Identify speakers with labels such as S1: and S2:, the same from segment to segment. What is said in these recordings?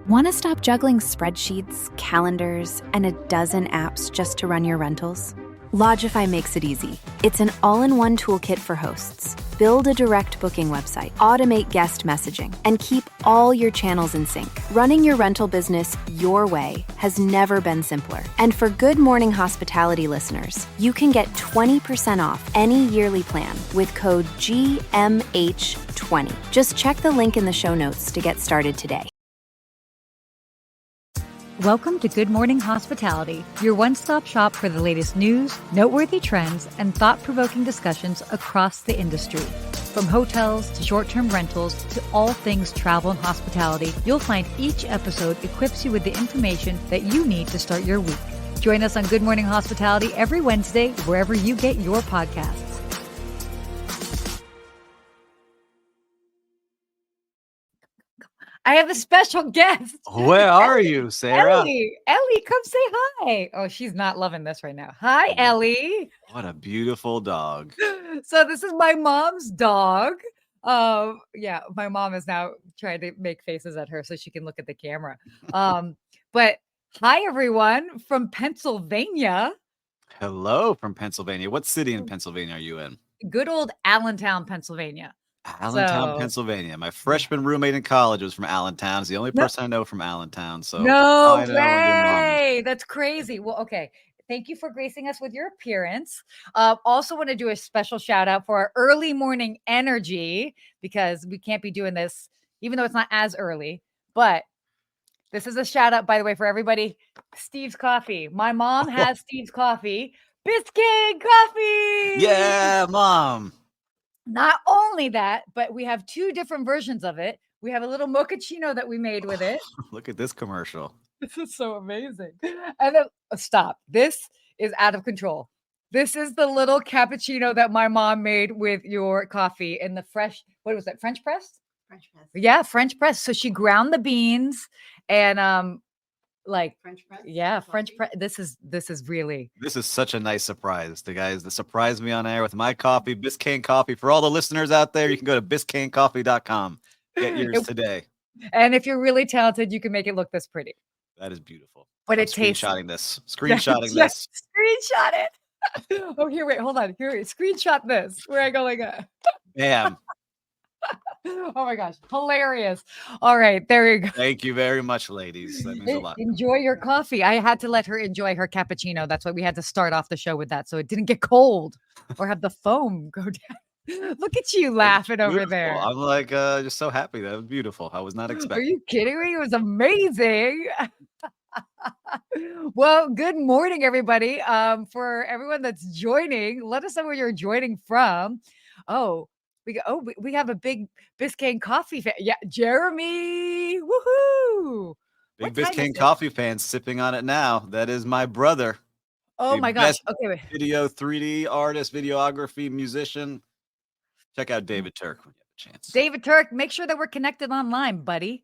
S1: Want to stop juggling spreadsheets, calendars, and a dozen apps just to run your rentals? Logify makes it easy. It's an all-in-one toolkit for hosts. Build a direct booking website, automate guest messaging, and keep all your channels in sync. Running your rental business your way has never been simpler. And for Good Morning Hospitality listeners, you can get 20% off any yearly plan with code GMH20. Just check the link in the show notes to get started today.
S2: Welcome to Good Morning Hospitality, your one-stop shop for the latest news, noteworthy trends, and thought-provoking discussions across the industry. From hotels to short-term rentals to all things travel and hospitality, you'll find each episode equips you with the information that you need to start your week. Join us on Good Morning Hospitality every Wednesday, wherever you get your podcasts. I have a special guest.
S3: Where are you, Sarah?
S2: Ellie, come say hi. Oh, she's not loving this right now. Hi, Ellie.
S3: What a beautiful dog.
S2: So this is my mom's dog. Yeah, my mom is now trying to make faces at her so she can look at the camera. But hi, everyone from Pennsylvania.
S3: Hello from Pennsylvania. What city in Pennsylvania are you in?
S2: Good old Allentown, Pennsylvania.
S3: Allentown, Pennsylvania. My freshman roommate in college was from Allentown. It's the only person I know from Allentown. So
S2: no way. That's crazy. Well, okay. Thank you for gracing us with your appearance. Also want to do a special shout out for our early morning energy, because we can't be doing this, even though it's not as early, but this is a shout out, by the way, for everybody. Steve's Coffee. My mom has Steve's Coffee. Biscuit Coffee.
S3: Yeah, Mom.
S2: Not only that, but we have two different versions of it. We have a little mochaccino that we made with it.
S3: Look at this commercial.
S2: This is so amazing. And then stop. This is out of control. This is the little cappuccino that my mom made with your coffee in the fresh, what was that? French press?
S4: French press.
S2: Yeah, French press. So she ground the beans and like
S4: French press.
S2: Yeah, French press. This is really.
S3: This is such a nice surprise. The guys that surprised me on air with my coffee, Biscayne Coffee. For all the listeners out there, you can go to biscaynecoffee.com. Get yours today.
S2: And if you're really talented, you can make it look this pretty.
S3: That is beautiful.
S2: But it tastes.
S3: Screenshotting this. Screenshotting
S2: Yes,
S3: this.
S2: Screenshot it. Oh, here, wait, hold on. Here, screenshot this. Where I go like that.
S3: Bam.
S2: Oh my gosh, hilarious. All right, there you go.
S3: Thank you very much, ladies. That means a lot.
S2: Enjoy your coffee. I had to let her enjoy her cappuccino. That's why we had to start off the show with that, so it didn't get cold or have the foam go down. Look at you laughing over there.
S3: I'm like just so happy. That was beautiful. I was not expecting.
S2: Are you kidding me? It was amazing. Well, good morning, everybody. For everyone that's joining, let us know where you're joining from. We have a big Biscayne Coffee fan. Yeah, Jeremy. Woohoo!
S3: Big Biscayne Coffee fan sipping on it now. That is my brother.
S2: Oh my gosh. Okay, wait.
S3: Video 3D artist, videography, musician. Check out David Turk when you have a chance.
S2: David Turk, make sure that we're connected online, buddy.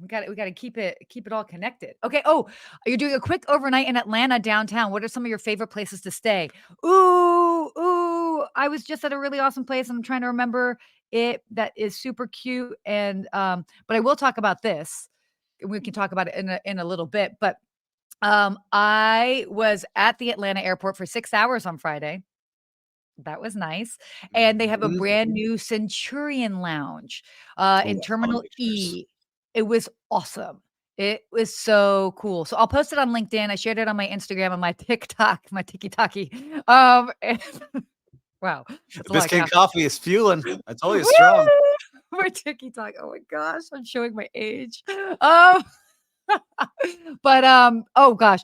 S2: We got to keep it all connected. Okay. Oh, you're doing a quick overnight in Atlanta downtown. What are some of your favorite places to stay? Ooh, I was just at a really awesome place. I'm trying to remember it. That is super cute. And but I will talk about this. We can talk about it in a little bit. But I was at the Atlanta airport for 6 hours on Friday. That was nice. And they have a brand new Centurion Lounge in Terminal E. It was awesome. It was so cool. So I'll post it on LinkedIn. I shared it on my Instagram and my TikTok, my tiki-taki. Wow.
S3: Biscayne Coffee is fueling. I told you, strong.
S2: My TikTok. Oh my gosh. I'm showing my age. But oh gosh.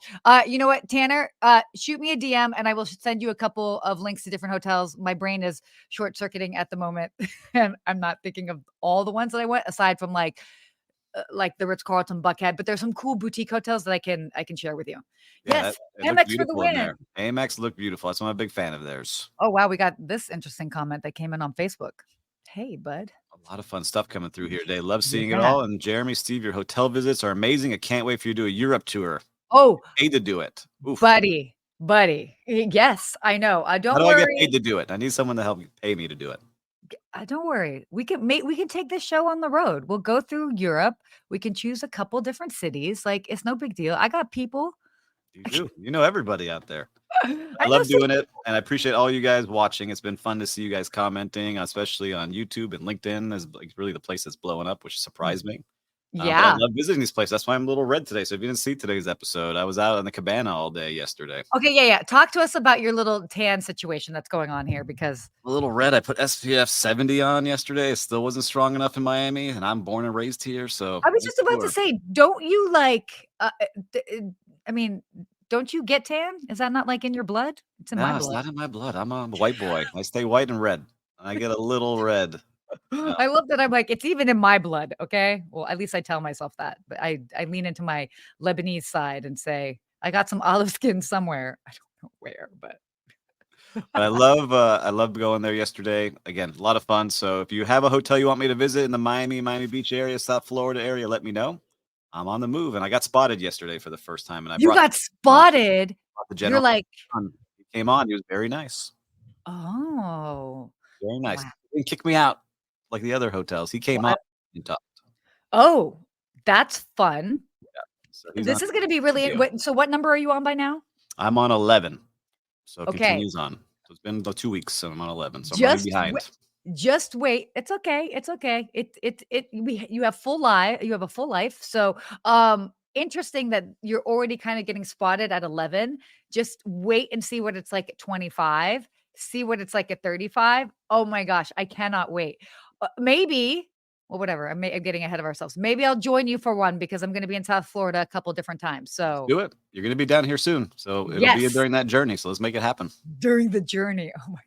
S2: You know what, Tanner? Shoot me a DM and I will send you a couple of links to different hotels. My brain is short-circuiting at the moment, and I'm not thinking of all the ones that I went, aside from like the Ritz-Carlton Buckhead, but there's some cool boutique hotels that I can share with you.
S3: Yeah,
S2: yes, Amex for the win.
S3: Amex look beautiful. That's why I'm a big fan of theirs.
S2: Oh wow, we got this interesting comment that came in on Facebook. Hey, bud.
S3: A lot of fun stuff coming through here today. Love seeing it all. And Jeremy, Steve, your hotel visits are amazing. I can't wait for you to do a Europe tour.
S2: Oh,
S3: paid to do it. Oof.
S2: Buddy. Yes, I know. Don't worry.
S3: How do I get paid to do it? I need someone to help pay me to do it.
S2: don't worry. We can take this show on the road. We'll go through Europe. We can choose a couple different cities. Like, it's no big deal. I got people.
S3: You do. You know everybody out there.
S2: I
S3: I
S2: know
S3: love
S2: some
S3: doing it, and I appreciate all you guys watching. It's been fun to see you guys commenting, especially on YouTube and LinkedIn is like really the place that's blowing up, which surprised me. But I
S2: Yeah.
S3: love visiting these places. That's why I'm a little red today. So if you didn't see today's episode, I was out in the cabana all day yesterday.
S2: Okay, yeah. Talk to us about your little tan situation that's going on here because
S3: A little red. I put SPF 70 on yesterday. It still wasn't strong enough in Miami, and I'm born and raised here. So
S2: I was
S3: make
S2: just about to
S3: sure.
S2: say, don't you like I mean, don't you get tan? Is that not like in your blood? It's in my
S3: No, it's
S2: blood.
S3: not in my blood. I'm a white boy. I stay white and red. I get a little red. Yeah.
S2: I love that I'm like, it's even in my blood, okay? Well, at least I tell myself that. But I lean into my Lebanese side and say, I got some olive skin somewhere. I don't know where, but
S3: But I love going there yesterday. Again, a lot of fun. So if you have a hotel you want me to visit in the Miami Beach area, South Florida area, let me know. I'm on the move, and I got spotted yesterday for the first time, and I
S2: you
S3: brought
S2: got spotted.
S3: the
S2: You're
S3: general
S2: like,
S3: on. He came on. He was very nice.
S2: oh,
S3: Very nice.
S2: wow.
S3: He didn't kick me out like the other hotels. He
S2: Well,
S3: came on and talked.
S2: oh, that's fun.
S3: So he's on
S2: This is going to be really.
S3: video.
S2: So, what number are you on by now?
S3: I'm on 11. So it
S2: Okay.
S3: continues on. So it's been about 2 weeks, so I'm on 11. So I'm running behind.
S2: Just wait. It's okay. It's okay. You have you have a full life. So, interesting that you're already kind of getting spotted at 11. Just wait and see what it's like at 25. See what it's like at 35. Oh my gosh, I cannot wait. Maybe, well, whatever. I'm getting ahead of ourselves. Maybe I'll join you for one because I'm going to be in South Florida a couple different times. So,
S3: Do it. You're going to be down here soon. So it'll be
S2: yes,
S3: during that journey. So let's make it happen.
S2: during the journey. Oh my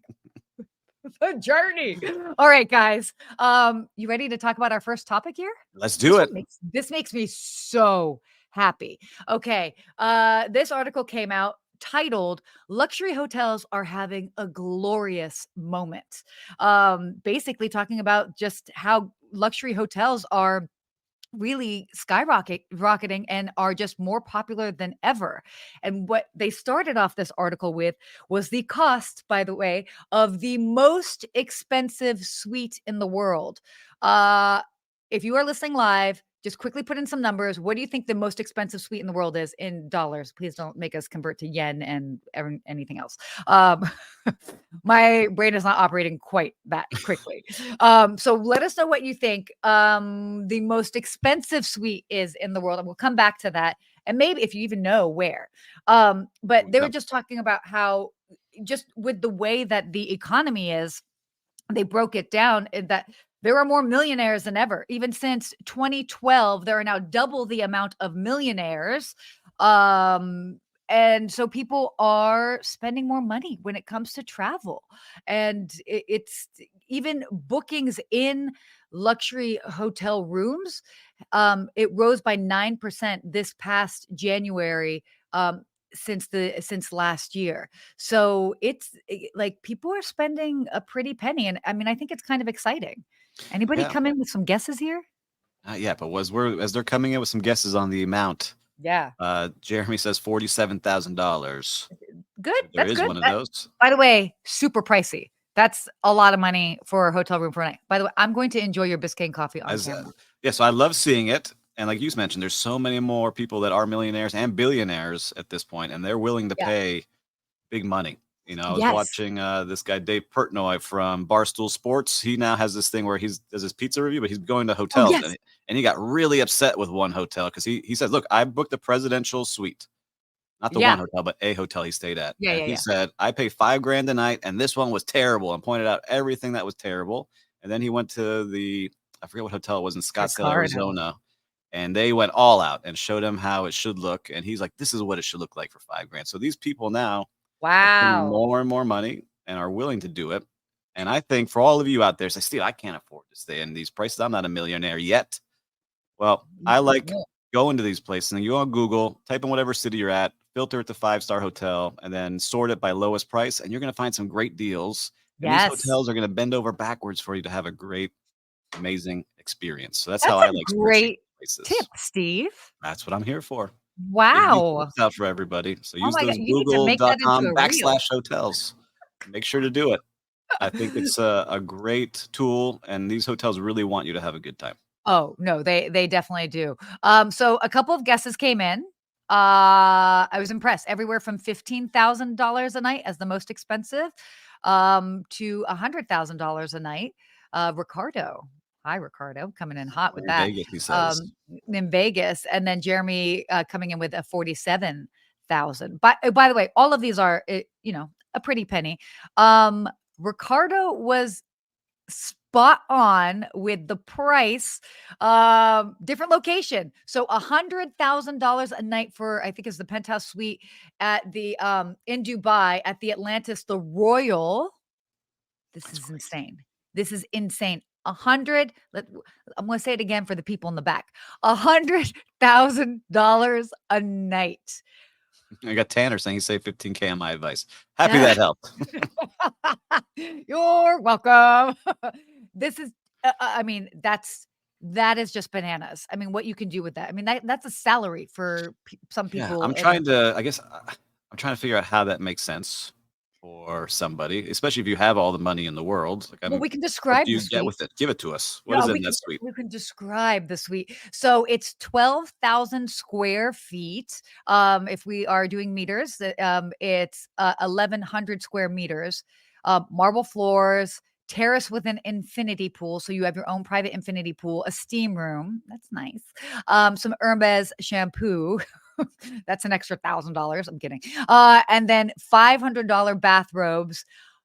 S2: the journey. All right, guys. You ready to talk about our first topic here?
S3: Let's do it.
S2: This makes me so happy. Okay. This article came out titled Luxury Hotels Are Having a Glorious Moment. Basically talking about just how luxury hotels are really rocketing and are just more popular than ever. And what they started off this article with was the cost, by the way, of the most expensive suite in the world. If you are listening live, just quickly put in some numbers. What do you think the most expensive suite in the world is in dollars? Please don't make us convert to yen and anything else. My brain is not operating quite that quickly. So let us know what you think the most expensive suite is in the world. And we'll come back to that. And maybe if you even know where. But they were just talking about how just with the way that the economy is, they broke it down that there are more millionaires than ever. Even since 2012, there are now double the amount of millionaires. And so people are spending more money when it comes to travel. And it's even bookings in luxury hotel rooms. It rose by 9% this past January. Since last year. So it's like people are spending a pretty penny. And I mean, I think it's kind of exciting. Anybody come in with some guesses here?
S3: Not yet, but as they're coming in with some guesses on the amount.
S2: Yeah.
S3: Jeremy says $47,000.
S2: Good.
S3: There
S2: That's
S3: is
S2: good.
S3: one of those.
S2: By the way, super pricey. That's a lot of money for a hotel room for a night. By the way, I'm going to enjoy your Biscayne coffee on camera.
S3: Yeah, so I love seeing it. And like you mentioned, there's so many more people that are millionaires and billionaires at this point, and they're willing to pay big money. You know, I was watching this guy, Dave Portnoy from Barstool Sports. He now has this thing where he does his pizza review, but he's going to hotels. And he got really upset with one hotel because he said, look, I booked the presidential suite. Not the one hotel, but a hotel he stayed at. He said, I pay $5,000 a night, and this one was terrible, and pointed out everything that was terrible. And then he went to I forget what hotel it was in Scottsdale, Arizona. And they went all out and showed him how it should look. And he's like, this is what it should look like for $5,000. So these people now are paying more and more money and are willing to do it. And I think for all of you out there, say, Steve, I can't afford to stay in these prices. I'm not a millionaire yet. Well, I like going to these places. And you go on Google, type in whatever city you're at, filter it to 5-star hotel, and then sort it by lowest price. And you're going to find some great deals. And these hotels are going to bend over backwards for you to have a great, amazing experience. So that's how I like
S2: great tip, Steve.
S3: That's what I'm here for.
S2: Wow.
S3: It's out for everybody. So use
S2: God,
S3: those google.com/hotels. Make sure to do it. I think it's a great tool, and these hotels really want you to have a good time.
S2: Oh, no, they definitely do. So a couple of guesses came in. I was impressed. Everywhere from $15,000 a night as the most expensive, to $100,000 a night. Ricardo, hi Ricardo, coming in hot with
S3: In
S2: that.
S3: Vegas, he says.
S2: Um, in Vegas, and then Jeremy coming in with a 47,000. By the way, all of these are a pretty penny. Ricardo was spot on with the price. Different location. So $100,000 a night for, I think, is the penthouse suite at the in Dubai at the Atlantis, the Royal. This is insane. This is insane. I'm going to say it again for the people in the back. $100,000 a night.
S3: I got Tanner saying he saved 15K on my advice. Happy that helped.
S2: You're welcome. This is, I mean, that is just bananas. I mean, what you can do with that. I mean, that's a salary for some
S3: Yeah,
S2: people.
S3: I'm trying to figure out how that makes sense for somebody, especially if you have all the money in the world. Like,
S2: Well, we can
S3: what
S2: describe
S3: do
S2: the
S3: you get
S2: suite.
S3: with it? Give it to us. What
S2: No,
S3: is it in that suite?
S2: we can describe the suite. So it's 12,000 square feet. If we are doing meters, it's 1,100 square meters. Marble floors, terrace with an infinity pool. So you have your own private infinity pool, a steam room. That's nice. Some Hermes shampoo. That's an extra $1,000. I'm kidding. And then $500 bathrobes,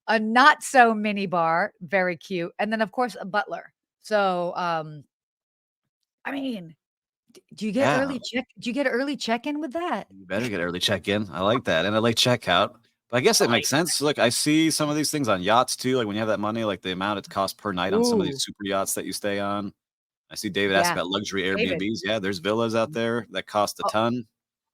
S2: a not so mini bar, very cute. And then of course a butler. So, I mean, do you get
S3: Yeah,
S2: early check-in with that?
S3: you better get early check-in. I like that, and a late checkout. But I guess it makes sense. Look, I see some of these things on yachts too. Like when you have that money, like the amount it costs per night on some of these
S2: Ooh,
S3: super yachts that you stay on. I see David asked
S2: yeah,
S3: about luxury
S2: David.
S3: Airbnbs. Yeah, there's villas out there that cost a
S2: Oh,
S3: ton.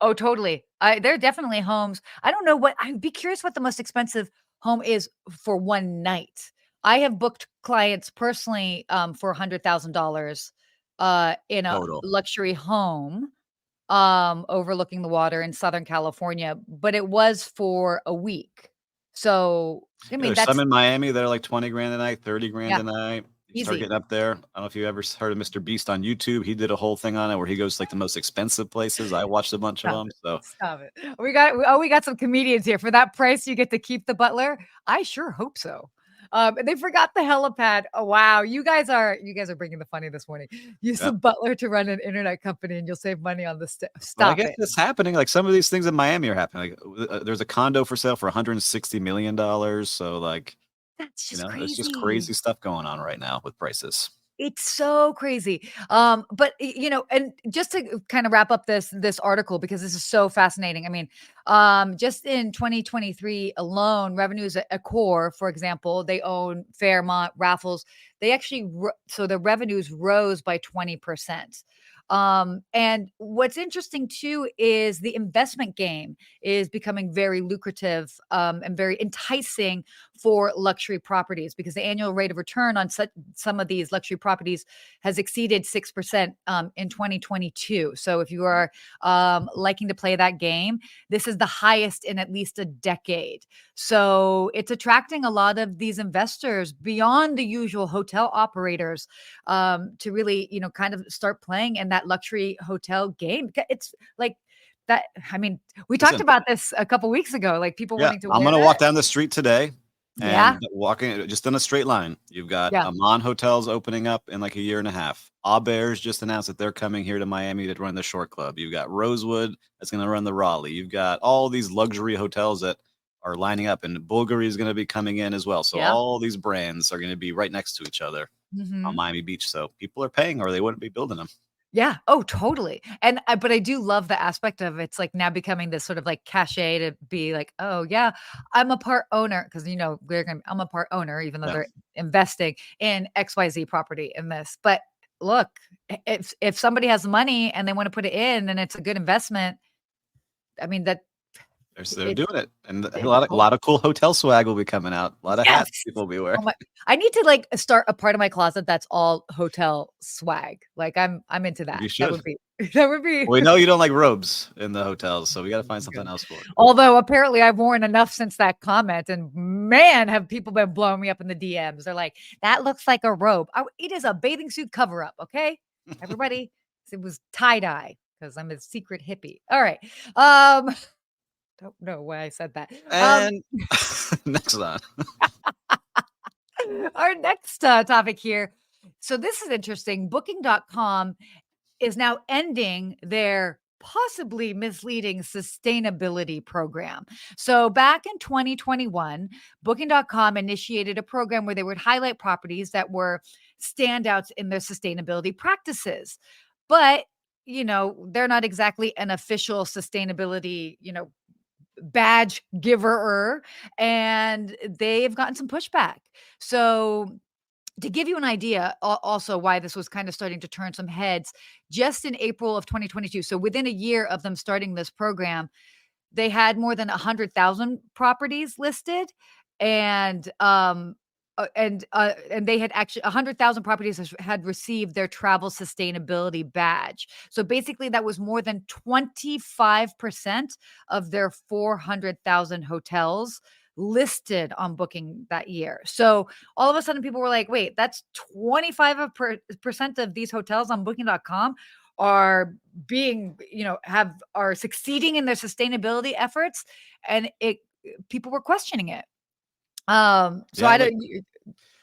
S2: oh, totally. There are definitely homes. I don't know I'd be curious what the most expensive home is for one night. I have booked clients personally, for $100,000, in a
S3: Total.
S2: luxury home, overlooking the water in Southern California, but it was for a week. So, I
S3: Yeah,
S2: mean,
S3: there's some
S2: that's
S3: in Miami that are like 20 grand a night, 30 grand
S2: yeah,
S3: a night. You start
S2: easy.
S3: getting up there. I don't know if you ever heard of Mr. Beast on YouTube. He did a whole thing on it where he goes to like the most expensive places. I watched a bunch of
S2: Stop
S3: them.
S2: it.
S3: So
S2: Stop it. We got some comedians here. For that price, you get to keep the butler? I sure hope so. And they forgot the helipad. Oh, wow. You guys are bringing the funny this morning. Use
S3: yeah.
S2: the butler to run an internet company and you'll save money on the
S3: But I
S2: stop
S3: guess
S2: it.
S3: it's happening. Like some of these things in Miami are happening. Like there's a condo for sale for $160 million. So like,
S2: That's just
S3: there's just
S2: crazy.
S3: crazy stuff going on right now with prices.
S2: It's so crazy. But and just to kind of wrap up this article because this is so fascinating. I mean, just in 2023 alone, revenues at Accor, for example, they own Fairmont, Raffles. They actually so the revenues rose by 20%. And what's interesting too is the investment game is becoming very lucrative, and very enticing for luxury properties because the annual rate of return on some of these luxury properties has exceeded 6%, in 2022. So if you are, liking to play that game, this is the highest in at least a decade. So it's attracting a lot of these investors beyond the usual hotel operators, to really, kind of start playing in that luxury hotel game. It's like that. I mean, we talked
S3: Listen,
S2: about this a couple weeks ago, like people
S3: yeah,
S2: wanting to
S3: I'm
S2: wear
S3: gonna
S2: that.
S3: walk down the street today
S2: Yeah.
S3: and walking just in a straight line. You've got
S2: Yeah.
S3: Amman Hotels opening up in like a year and a half. Bears just announced that they're coming here to Miami to run the Short Club. You've got Rosewood that's going to run the Raleigh. You've got all these luxury hotels that are lining up, and Bulgari is going to be coming in as well. So
S2: Yeah.
S3: all these brands are going to be right next to each other on
S2: Mhm.
S3: Miami Beach. So people are paying, or they wouldn't be building them.
S2: Yeah. Oh, totally. And but I do love the aspect of it's like now becoming this sort of like cachet to be like, oh yeah, I'm a part owner because I'm a part owner, even though
S3: Yeah.
S2: they're investing in XYZ property in this. But look, if somebody has money and they want to put it in and it's a good investment, I mean
S3: They're doing it, and a
S2: It's
S3: lot of cool hotel swag will be coming out. A lot of
S2: Yes.
S3: hats people will be wearing.
S2: Oh my, I need to like start a part of my closet that's all hotel swag. Like I'm into that.
S3: You
S2: That
S3: should.
S2: would be that would be.
S3: We know you don't like robes in the hotels, so we got to find something else for you.
S2: Although apparently I've worn enough since that comment, and man, have people been blowing me up in the DMs. They're like, "That looks like a robe." It is a bathing suit cover up. Okay, everybody, it was tie dye because I'm a secret hippie. All right. Don't know why I said that.
S3: And next on.
S2: Our next topic here. So this is interesting. Booking.com is now ending their possibly misleading sustainability program. So back in 2021, Booking.com initiated a program where they would highlight properties that were standouts in their sustainability practices. But, they're not exactly an official sustainability, badge giver, and they've gotten some pushback. So to give you an idea, also why this was kind of starting to turn some heads, just in April of 2022, so within a year of them starting this program, they had more than 100,000 properties listed, and they had actually 100,000 properties had received their travel sustainability badge. So basically, that was more than 25% of their 400,000 hotels listed on Booking that year. So all of a sudden, people were like, "Wait, that's 25% of these hotels on Booking.com are being, are succeeding in their sustainability efforts," and people were questioning it. So
S3: Yeah,
S2: I
S3: like
S2: don't.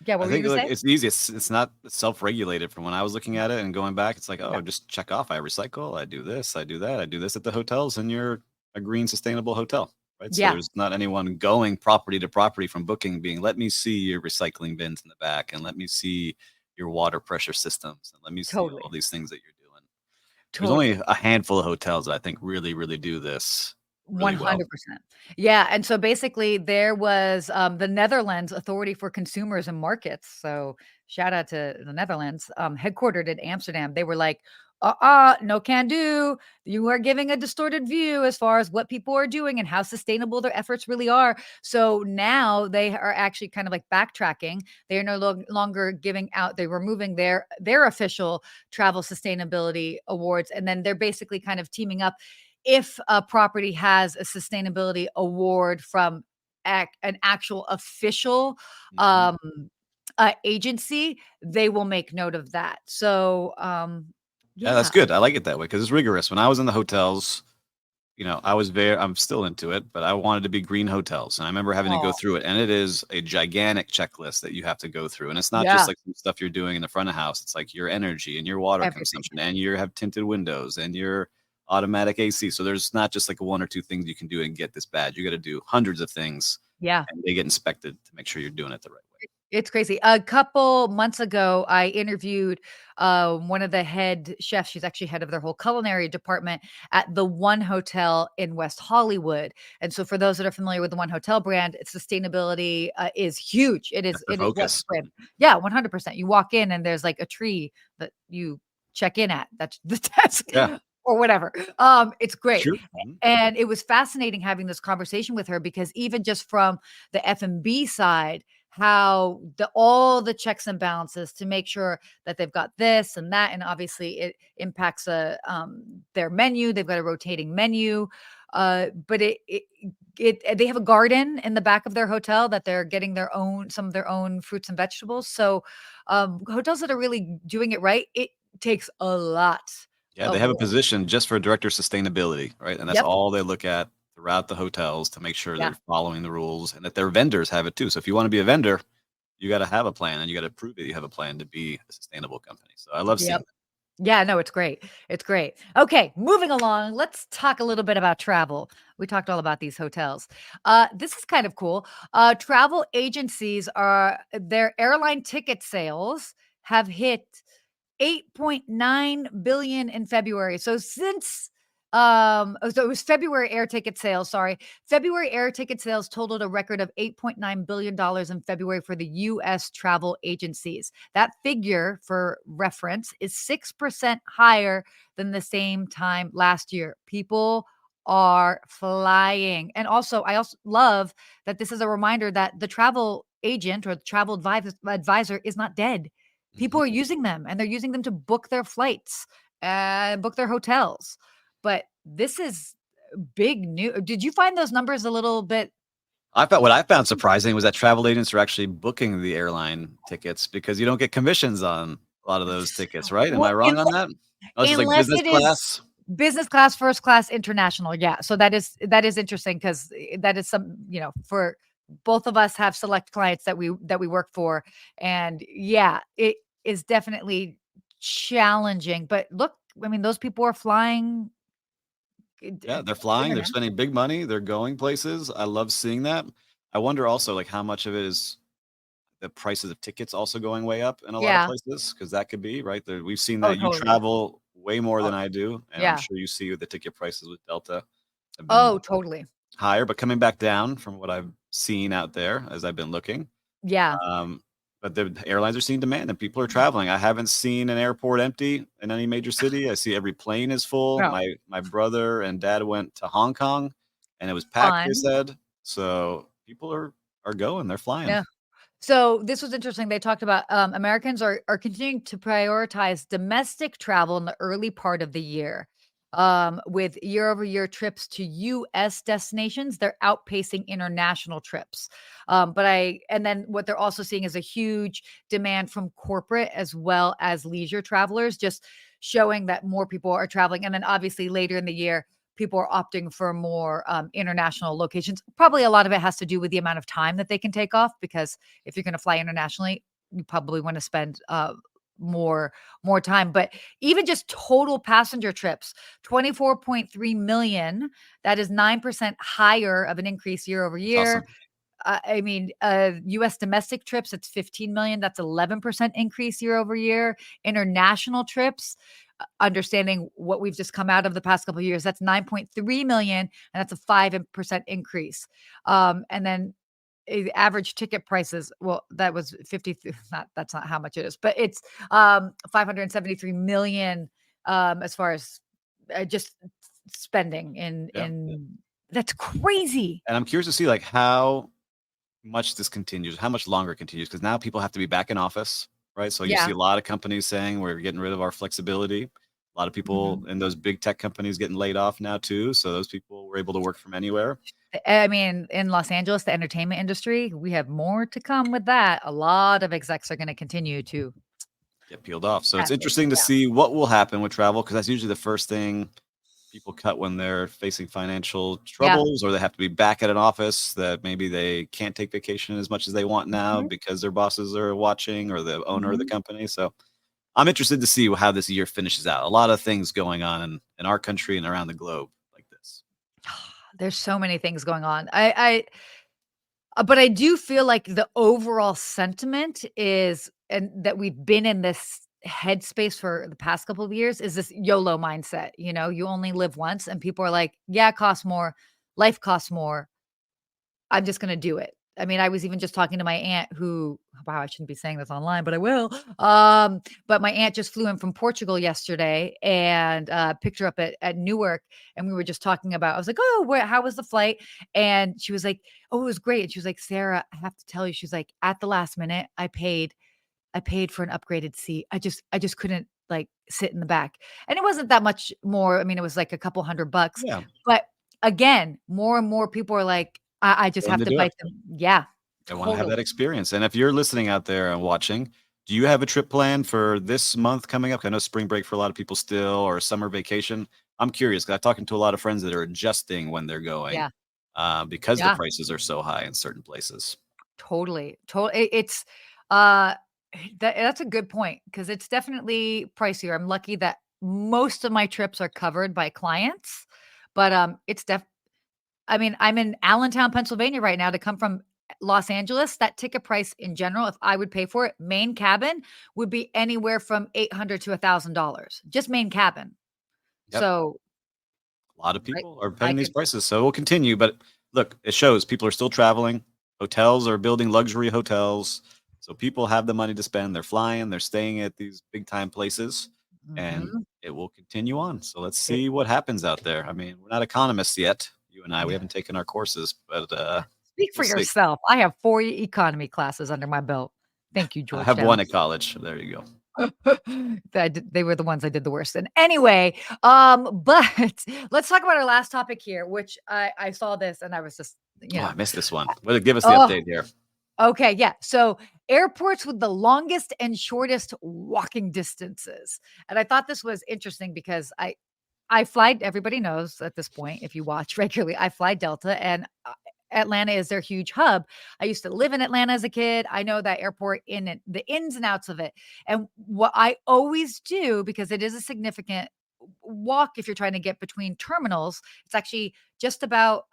S2: Yeah, what
S3: I
S2: were you
S3: think
S2: gonna
S3: like
S2: say?
S3: it's easy. It's not self-regulated from when I was looking at it and going back. It's like,
S2: Yeah,
S3: oh, just check off. I recycle. I do this. I do that. I do this at the hotels, and you're a green, sustainable hotel, right? So
S2: yeah,
S3: there's not anyone going property to property from Booking, being, let me see your recycling bins in the back, and let me see your water pressure systems, and let me see all
S2: totally,
S3: these things that you're doing. There's only
S2: totally.
S3: a handful of hotels that I think really, really do this really well.
S2: 100%. Yeah, and so basically there was, the Netherlands Authority for Consumers and Markets, so shout out to the Netherlands, headquartered in Amsterdam. They were like, no can do. You are giving a distorted view as far as what people are doing and how sustainable their efforts really are." So now they are actually kind of like backtracking. They are no longer giving out, they're removing their official travel sustainability awards, and then they're basically kind of teaming up. If a property has a sustainability award from an actual official
S3: Mhm.
S2: um, agency, they will make note of that. So,
S3: Yeah, that's
S2: yeah,
S3: good. I like it that way because it's rigorous. When I was in the hotels, I'm still into it, but I wanted to be green hotels. And I remember having to go
S2: oh,
S3: through it. And it is a gigantic checklist that you have to go through. And it's not just
S2: yeah,
S3: like some stuff you're doing in the front of house. It's like your energy and your water
S2: everything.
S3: consumption, and you have tinted windows and your automatic AC. So there's not just like one or two things you can do and get this badge. You got to do hundreds of things,
S2: Yeah.
S3: and they get inspected to make sure you're doing it the right way.
S2: It's crazy. A couple months ago, I interviewed one of the head chefs. She's actually head of their whole culinary department at the One Hotel in West Hollywood. And so, for those that are familiar with the One Hotel brand, its sustainability is huge. It is
S3: That's their
S2: it is what
S3: focus.
S2: brand. Yeah, 100%. You walk in and there's like a tree that you check in at. That's the desk
S3: Yeah,
S2: or whatever. It's great.
S3: true. Mhm.
S2: And it was fascinating having this conversation with her because even just from the F&B side, how all the checks and balances to make sure that they've got this and that, and obviously it impacts their menu. They've got a rotating menu, but they have a garden in the back of their hotel that they're getting some of their own fruits and vegetables. So hotels that are really doing it right, it takes a lot
S3: Yeah, they
S2: of
S3: have a
S2: work.
S3: position just for director of sustainability, right? And that's
S2: Yep.
S3: all they look at throughout the hotels to make sure
S2: Yeah.
S3: they're following the rules and that their vendors have it too. So if you want to be a vendor, you got to have a plan and you got to prove that you have a plan to be a sustainable company. So I love seeing
S2: Yep.
S3: that.
S2: Yeah, no, it's great. It's great. Okay, moving along. Let's talk a little bit about travel. We talked all about these hotels. This is kind of cool. Travel agencies their airline ticket sales have hit 8.9 billion in February. So it was February air ticket sales, sorry. February air ticket sales totaled a record of $8.9 billion in February for the US travel agencies. That figure, for reference, is 6% higher than the same time last year. People are flying. And also, I also love that this is a reminder that the travel agent or the travel advisor is not dead. People
S3: Mhm.
S2: are using them and they're using them to book their flights and book their hotels. But this is big new. Did you find those numbers a little bit?
S3: What I found surprising was that travel agents are actually booking the airline tickets because you don't get commissions on a lot of those tickets, right? Am
S2: Well,
S3: I wrong on that? Unless it's like
S2: unless
S3: business
S2: it is
S3: class.
S2: business class, first class, international, yeah, so that is interesting because that is some for both of us have select clients that we work for, and yeah, it is definitely challenging, but look, I mean, those people are flying
S3: Yeah, they're flying, they're
S2: international.
S3: spending big money, they're going places. I love seeing that. I wonder also like how much of it is the prices of tickets also going way up in a lot of
S2: Yeah.
S3: places because that could be right there. We've seen
S2: Oh,
S3: that you
S2: totally.
S3: travel way more
S2: Oh,
S3: than I do, and I'm
S2: yeah.
S3: sure you see the ticket prices with Delta have been
S2: Oh, totally.
S3: higher, but coming back down from what I've seen out there as I've been looking.
S2: Yeah.
S3: Um, but the airlines are seeing demand and people are traveling. I haven't seen an airport empty in any major city. I see every plane is full.
S2: No.
S3: My brother and dad went to Hong Kong and it was packed, they
S2: Fun.
S3: said. So people are going, they're flying.
S2: Yeah. So this was interesting. They talked about Americans are continuing to prioritize domestic travel in the early part of the year. With year over year trips to U.S. destinations, they're outpacing international trips. And then what they're also seeing is a huge demand from corporate as well as leisure travelers, just showing that more people are traveling. And then obviously later in the year, people are opting for more international locations. Probably a lot of it has to do with the amount of time that they can take off because if you're going to fly internationally, you probably want to spend more more time. But even just total passenger trips, 24.3 million. That is 9% higher of an increase year over
S3: It's
S2: year.
S3: awesome.
S2: I mean, US domestic trips, it's 15 million. That's 11% increase year over year. International trips, understanding what we've just come out of the past couple of years, that's 9.3 million, and that's a 5% increase. And then average ticket prices, well, that was 50, not, that's not how much it is, but it's 573 million as far as just spending
S3: Yeah.
S2: that's crazy.
S3: And I'm curious to see like how much this continues, how much longer it continues, because now people have to be back in office, right? So you see
S2: Yeah.
S3: a lot of companies saying we're getting rid of our flexibility. A lot of people
S2: Mhm.
S3: in those big tech companies getting laid off now too. So those people were able to work from anywhere,
S2: I mean, in Los Angeles, the entertainment industry, we have more to come with that. A lot of execs are gonna continue to
S3: get peeled off. So it's
S2: pass it.
S3: interesting to
S2: Yeah.
S3: see what will happen with travel because that's usually the first thing people cut when they're facing financial
S2: Yeah.
S3: troubles or they have to be back at an office that maybe they can't take vacation as much as they want now
S2: Mhm,
S3: because their bosses are watching or the owner of the
S2: mhm.
S3: company. So I'm interested to see how this year finishes out. A lot of things going on in our country and around the globe like this.
S2: There's so many things going on. But I do feel like the overall sentiment is and that we've been in this headspace for the past couple of years is this YOLO mindset, you only live once, and people are like, "Yeah, it costs more. Life costs more. I'm just gonna do it." I mean, I was even just talking to my aunt who wow, I shouldn't be saying this online, but I will. But my aunt just flew in from Portugal yesterday and, picked her up at Newark, and we were just talking about I was like, "Oh, how was the flight?" And she was like, "Oh, it was great." And she was like, "Sarah, I have to tell you," she's like, "At the last minute, I paid for an upgraded seat. I just couldn't, like, sit in the back." And it wasn't that much more. I mean, it was like a couple $100,
S3: Yeah,
S2: but again, more and more people are like, I just
S3: willing
S2: have
S3: to
S2: to
S3: do it.
S2: bite them. Yeah,
S3: I want to have that
S2: totally.
S3: experience. And if you're listening out there and watching, do you have a trip planned for this month coming up? I know spring break for a lot of people still or summer vacation. I'm curious because I'm talking to a lot of friends that are adjusting when they're going
S2: Yeah,
S3: because the
S2: yeah,
S3: prices are so high in certain places.
S2: totally, it's, uh, that's a good point because it's definitely pricier. I'm lucky that most of my trips are covered by clients, but, it's I mean, I'm in Allentown, Pennsylvania right now to come from Los Angeles. That ticket price in general, if I would pay for it, main cabin would be anywhere from 800 to $1,000, just main cabin.
S3: Yep.
S2: So,
S3: A lot of
S2: I
S3: people are
S2: I
S3: paying these
S2: could
S3: prices. So it will continue. But look, it shows people are still traveling. Hotels are building luxury hotels. So people have the money to spend. They're flying, they're staying at these big time places. and
S2: Mhm.
S3: it will continue on. So let's see what happens out there. I mean, we're not economists yet. You and I, we haven't taken our courses, but
S2: Speak
S3: we'll
S2: for
S3: see.
S2: yourself. I have 4 economy classes under my belt. Thank you,
S3: I have one
S2: Georgetown.
S3: at college. There you go.
S2: They were the ones I did the worst in. Anyway, but let's talk about our last topic here, which I saw this and I was just,
S3: Oh,
S2: you
S3: I
S2: know,
S3: missed this one. Well, give us the
S2: oh,
S3: update here.
S2: okay, yeah. So airports with the longest and shortest walking distances. And I thought this was interesting because I fly, everybody knows at this point, if you watch regularly, I fly Delta and Atlanta is their huge hub. I used to live in Atlanta as a kid. I know that airport in it, the ins and outs of it. And what I always do, because it is a significant walk if you're trying to get between terminals, it's actually just about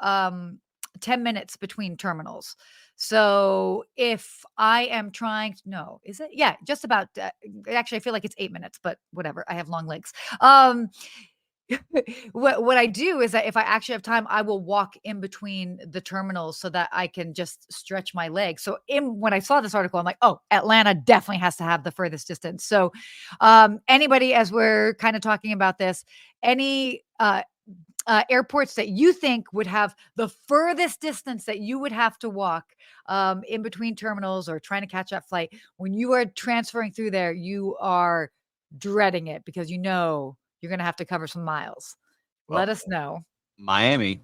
S2: 10 minutes between terminals. So if I am trying, no, is it? Yeah, just about. Actually, I feel like it's 8 minutes, but whatever. I have long legs. What I do is that if I actually have time, I will walk in between the terminals so that I can just stretch my legs. So when I saw this article, I'm like, oh, Atlanta definitely has to have the furthest distance. So anybody, as we're kind of talking about this, any airports that you think would have the furthest distance that you would have to walk in between terminals or trying to catch that flight, when you are transferring through there, you are dreading it because you know you're going to have to cover some miles.
S3: Well,
S2: Let us know.
S3: Miami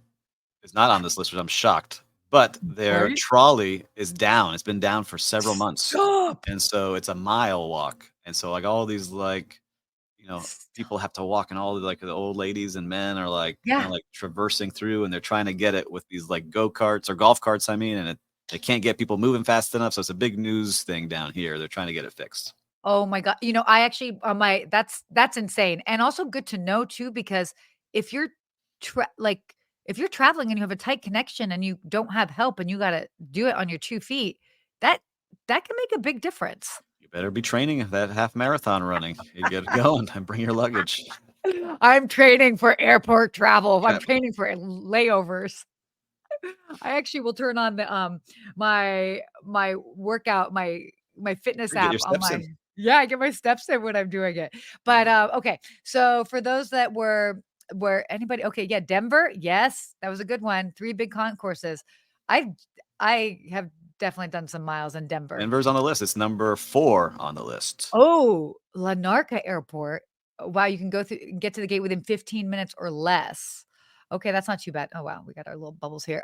S3: is not on this list, which I'm shocked, but their
S2: Right?
S3: trolley is down. It's been down for several months.
S2: Stop.
S3: And so it's a mile walk. And so like all these like, people have to walk and all the like the old ladies and men are like kind
S2: Yeah.
S3: of like traversing through and they're trying to get it with these like go-karts or golf carts, I mean, and they can't get people moving fast enough. So it's a big news thing down here. They're trying to get it fixed.
S2: Oh my god. I actually on my that's insane. And also good to know too, because if you're like if you're traveling and you have a tight connection and you don't have help and you gotta do it on your 2 feet, that that can make a big difference.
S3: You better be training that half marathon running. You get it going and bring your luggage.
S2: I'm training for airport travel. I'm
S3: Yeah.
S2: training for layovers. I actually will turn on the my workout, my fitness
S3: Get your
S2: app on
S3: steps
S2: my
S3: in.
S2: yeah, I get my steps in when I'm doing it. But okay. So for those that were anybody okay, yeah, Denver, yes, that was a good one. 3 big concourses. I I have definitely done some miles in Denver.
S3: Denver's on the list. It's number 4 on the list.
S2: Oh, Larnaca Airport. Wow, you can get to the gate within 15 minutes or less. Okay, that's not too bad. Oh, wow, we got our little bubbles here.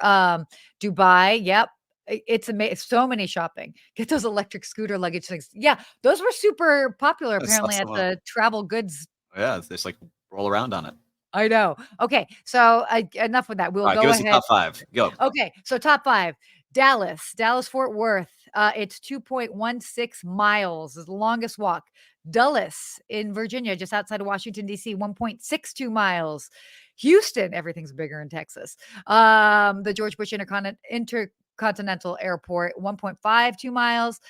S2: Dubai, yep. It's amazing. So many shopping. Get those electric scooter luggage things. Yeah, those were super popular
S3: I saw
S2: apparently at
S3: some,
S2: the travel goods.
S3: yeah, it's just like roll around on it.
S2: I know. Okay, so enough with that. We'll
S3: All right, give
S2: go
S3: us the
S2: ahead.
S3: top 5. Go.
S2: Okay, so top 5. Dallas, Fort Worth. It's 2.16 miles, is the longest walk. Dulles in Virginia, just outside of Washington, D.C., 1.62 miles. Houston, everything's bigger in Texas. The George Bush Intercontinental Airport, 1.52 miles.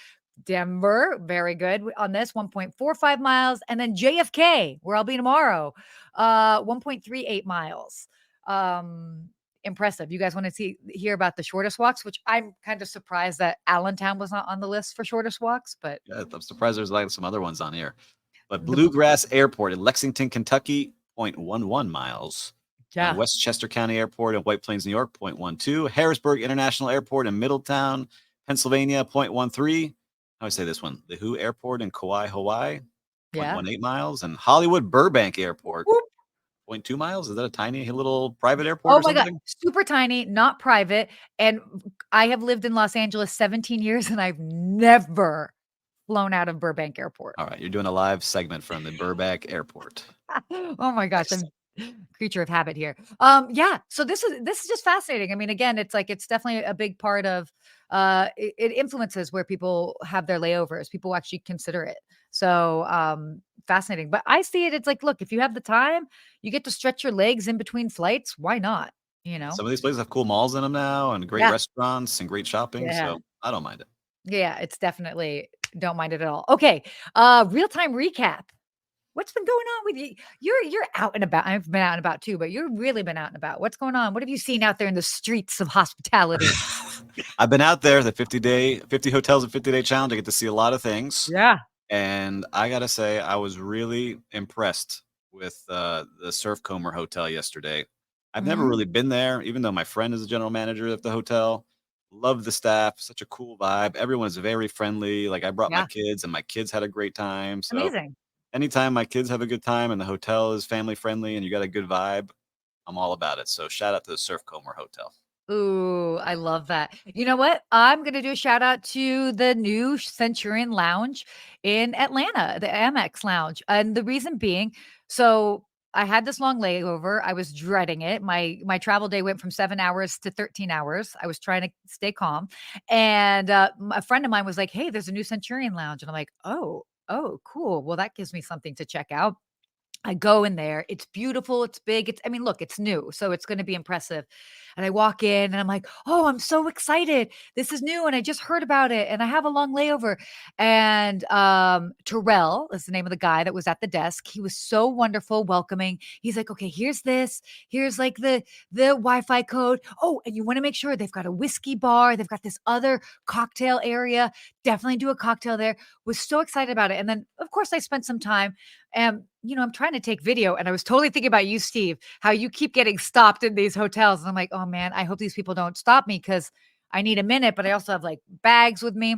S2: Denver, very good on this, 1.45 miles. And then JFK, where I'll be tomorrow, 1.38 miles. Impressive. You guys want to hear about the shortest walks, which I'm kind of surprised that Allentown was not on the list for shortest walks, but
S3: Yeah, I'm surprised there's like some other ones on here. But
S2: the
S3: Bluegrass Airport in Lexington, Kentucky, 0.11 miles.
S2: yeah.
S3: Westchester County Airport in White Plains, New York, 0.12. Harrisburg International Airport in Middletown, Pennsylvania, 0.13. How do I say this one? The Who Airport in Kauai, Hawaii,
S2: Yeah.
S3: 0.18 miles. And Hollywood Burbank Airport,
S2: Whoop.
S3: 0.2 miles. Is that a tiny little private airport
S2: Oh
S3: or
S2: my god,
S3: something?
S2: super tiny, not private. And I have lived in Los Angeles 17 years and I've never flown out of Burbank Airport.
S3: All right, you're doing a live segment from the Burbank Airport.
S2: Oh my gosh,
S3: Nice.
S2: I'm creature of habit here. Yeah, so this is just fascinating. I mean, again, it's definitely a big part of it influences where people have their layovers. People actually consider it. So fascinating. But I see it, it's like, look, if you have the time, you get to stretch your legs in between flights. Why not? You know?
S3: Some of these places have cool malls in them now and great
S2: Yeah.
S3: restaurants and great shopping,
S2: Yeah.
S3: so I don't mind it.
S2: Yeah, it's definitely don't mind it at all. Okay. Real-time recap. What's been going on with you? You're out and about. I've been out and about too, but you've really been out and about. What's going on? What have you seen out there in the streets of hospitality?
S3: I've been out there, the 50 hotels and 50-day challenge. I get to see a lot of things.
S2: Yeah.
S3: And I gotta say, I was really impressed with the Surfcomer Hotel yesterday. I've never
S2: Mhm.
S3: really been there, even though my friend is the general manager of the hotel. Love the staff, such a cool vibe. Everyone is very friendly. Like I brought my
S2: Yeah.
S3: kids, and my kids had a great time. So
S2: Amazing.
S3: anytime my kids have a good time, and the hotel is family friendly, and you got a good vibe, I'm all about it. So shout out to the Surfcomer Hotel.
S2: Ooh, I love that. You know what? I'm gonna do a shout out to the new Centurion Lounge in Atlanta, the Amex Lounge, and the reason being, so I had this long layover. I was dreading it. My travel day went from 7 hours to 13 hours. I was trying to stay calm, and, a friend of mine was like, "Hey, there's a new Centurion Lounge," and I'm like, "Oh, cool. Well, that gives me something to check out." I go in there. It's beautiful. It's big. I mean, look, it's new, so it's going to be impressive. And I walk in and I'm like, oh, I'm so excited. This is new. And I just heard about it. And I have a long layover. And Terrell is the name of the guy that was at the desk. He was so wonderful, welcoming. He's like, okay, here's this. Here's like the Wi-Fi code. Oh, and you want to make sure they've got a whiskey bar. They've got this other cocktail area. Definitely do a cocktail there. Was so excited about it. And then, of course, I spent some time and, I'm trying to take video and I was totally thinking about you, Steve, how you keep getting stopped in these hotels. And I'm like, oh man, I hope these people don't stop me because I need a minute, but I also have like bags with me.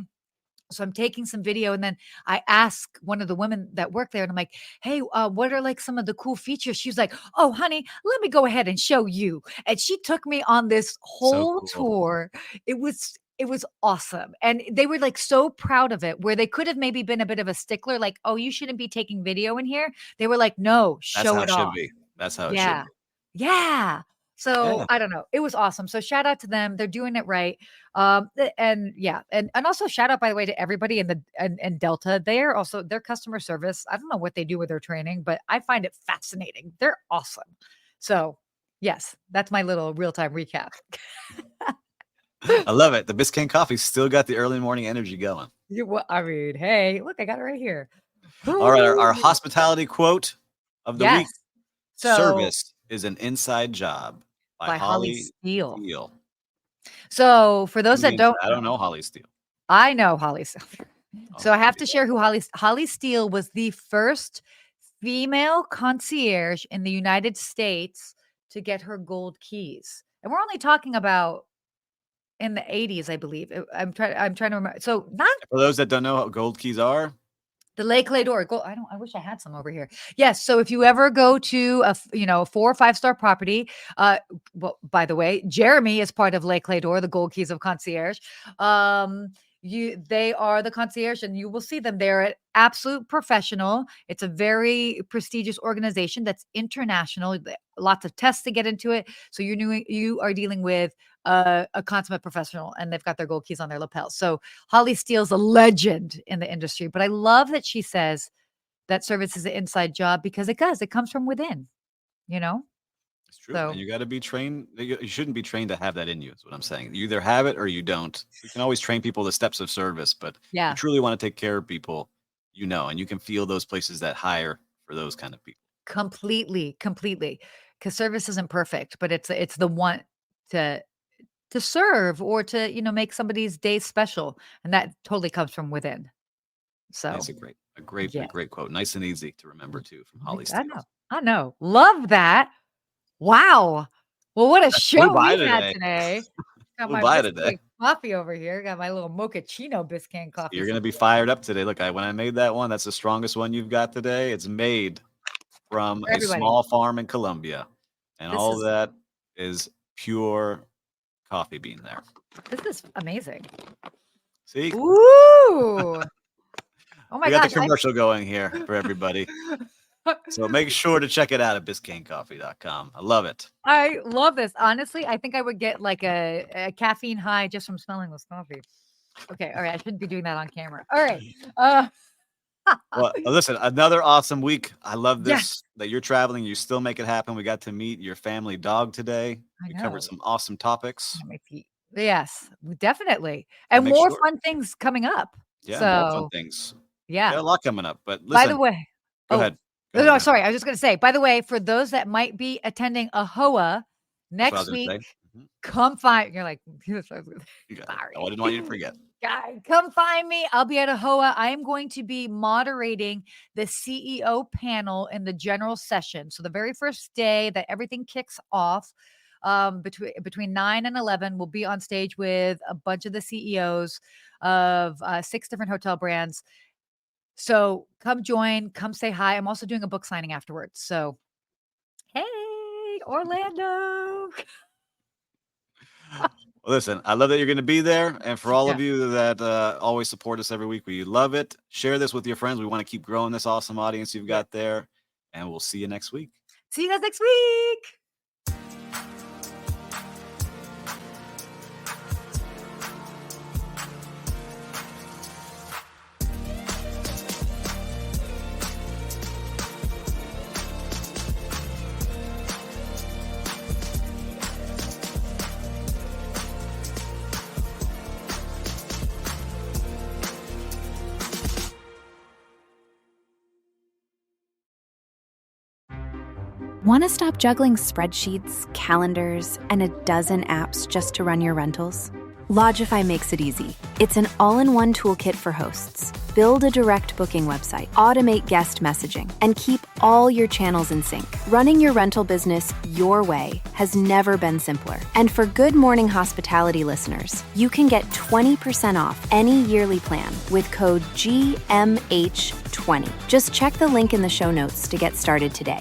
S2: So I'm taking some video and then I ask one of the women that work there and I'm like, hey, what are like some of the cool features? She's like, oh, honey, let me go ahead and show you. And she took me on this
S3: So
S2: whole
S3: cool.
S2: tour. It was awesome. And they were like so proud of it, where they could have maybe been a bit of a stickler, like, oh, you shouldn't be taking video in here. They were like, no,
S3: That's
S2: show
S3: how
S2: it
S3: it should
S2: off.
S3: be. That's how it should
S2: Yeah.
S3: be.
S2: Yeah. So,
S3: Yeah.
S2: I don't know. It was awesome. So shout out to them. They're doing it right. And yeah, and also shout out, by the way, to everybody in the and Delta. They're also their customer service. I don't know what they do with their training, but I find it fascinating. They're awesome. So yes, that's my little real-time recap.
S3: I love it. The Biscayne coffee still got the early morning energy going.
S2: I mean, hey, look, I got it right here.
S3: All right, our
S2: Woo!
S3: hospitality quote of the week:
S2: Yes. So
S3: "Service is an inside job" by
S2: by Holly
S3: Holly
S2: Steele.
S3: Steele.
S2: So for
S3: What
S2: those
S3: do you
S2: that
S3: mean by
S2: don't
S3: that? I don't
S2: know,
S3: know Holly Steele.
S2: I know Holly Steele.
S3: Oh,
S2: So I
S3: tell
S2: have
S3: me
S2: to
S3: about
S2: share who Holly Steele was the first female concierge in the United States to get her gold keys. And we're only talking about in the 80s, I believe. I'm trying to remember. So not
S3: it. For those that don't know what gold keys are,
S2: the Le Clay Door. I wish I had some over here. Yes. So if you ever go to a 4 or 5-star property, well, by the way, Jeremy is part of Le Clay Door, the Gold Keys of Concierge. They are the concierge and you will see them. They're an absolute professional. It's a very prestigious organization that's international. Lots of tests to get into it. So you are dealing with a consummate professional and they've got their gold keys on their lapels. So Holly Steele's a legend in the industry, but I love that she says that service is an inside job because it does. It comes from within, you know?
S3: it's true, and
S2: So,
S3: you gotta be trained. You shouldn't be trained to have that in you, is what I'm saying. You either have it or you don't. We can always train people the steps of service, but if you
S2: yeah,
S3: truly wanna take care of people, and you can feel those places that hire for those kind of people.
S2: completely. Because service isn't perfect, but it's the want to serve or to, make somebody's day special, and that totally comes from within.
S3: It's
S2: So,
S3: a
S2: yeah.
S3: great quote. Nice and easy to remember too from Holly
S2: I
S3: Steele.
S2: know. I know. Love that. Wow. Well, what a
S3: That flew
S2: show
S3: by
S2: we've had
S3: today.
S2: today. Got
S3: Flew
S2: my
S3: by today.
S2: Biscayne coffee over here. Got my little mochaccino Biscayne coffee
S3: You're gonna be
S2: situation.
S3: fired up today. Look, when I made that one, that's the strongest one you've got today. It's made from
S2: For
S3: a
S2: everybody.
S3: small farm in Colombia, and
S2: This
S3: all
S2: is
S3: that is pure coffee bean there.
S2: this is amazing.
S3: See,
S2: Ooh. Oh my
S3: we got the
S2: gosh.
S3: commercial going here for everybody. So make sure to check it out at biscaynecoffee.com. I love it.
S2: I love this. Honestly, I think I would get like a caffeine high just from smelling this coffee. Okay. All right. I shouldn't be doing that on camera. All right. Uh
S3: Well, listen, another awesome week. I love
S2: yes,
S3: this that you're traveling. You still make it happen. We got to meet your family dog today.
S2: I
S3: We covered
S2: know.
S3: some awesome topics.
S2: My feet. Yes, definitely.
S3: And
S2: And
S3: make
S2: more
S3: sure,
S2: fun things coming up.
S3: yeah, more fun
S2: So
S3: things. We got
S2: yeah.
S3: a lot coming up. But
S2: By the
S3: listen,
S2: way,
S3: go
S2: oh,
S3: ahead. Go
S2: no,
S3: ahead. Go
S2: no,
S3: ahead.
S2: sorry. I was just gonna say, by the way, for those that might be attending AHOA
S3: That's what I was
S2: next
S3: going to
S2: week,
S3: say. Mhm.
S2: come find you're like, "Here's what I was gonna-"
S3: You got it. Oh, I
S2: sorry.
S3: didn't want you to forget.
S2: Guy, come find me. I'll be at AHOA. I am going to be moderating the CEO panel in the general session. So the very first day that everything kicks off, between 9 and 11, we'll be on stage with a bunch of the CEOs of 6 different hotel brands. So come join, come say hi. I'm also doing a book signing afterwards. So, hey, Orlando.
S3: Listen, I love that you're going to be there. And for all of you that always support us every week, we love it. Share this with your friends. We want to keep growing this awesome audience you've got there. And we'll see you next week.
S2: See you guys next week.
S1: Want to stop juggling spreadsheets, calendars, and a dozen apps just to run your rentals? Logify makes it easy. It's an all-in-one toolkit for hosts. Build a direct booking website, automate guest messaging, and keep all your channels in sync. Running your rental business your way has never been simpler. And for Good Morning Hospitality listeners, you can get 20% off any yearly plan with code GMH20. Just check the link in the show notes to get started today.